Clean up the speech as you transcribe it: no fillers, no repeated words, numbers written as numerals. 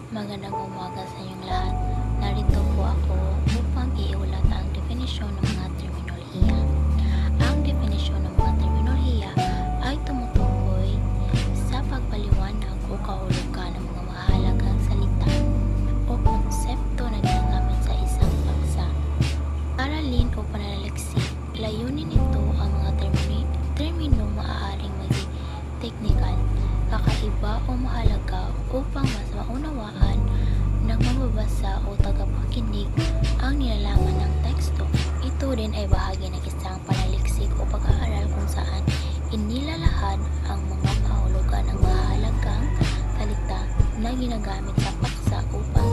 Magandang umaga sa inyong lahat. Narito po ako upang iulat ang definisyon ng mga terminolohiya. Ang definisyon ng mga terminolohiya ay tumutukoy sa pagpaliwanag o kahulugan ng mga mahalagang salita o konsepto na ginagamit sa isang paksa. Aralin o pananaliksik, layunin nito ang mga termino maaaring maging teknikal, kakaiba o mahalaga upang mas maunawaan ng mababasa o tagapakinig ang nilalaman ng teksto. Ito din ay bahagi ng isang panaliksik o pag-aaral kung saan inilalahad ang mga kahulugan ng mahalagang salita na ginagamit sa paksa upang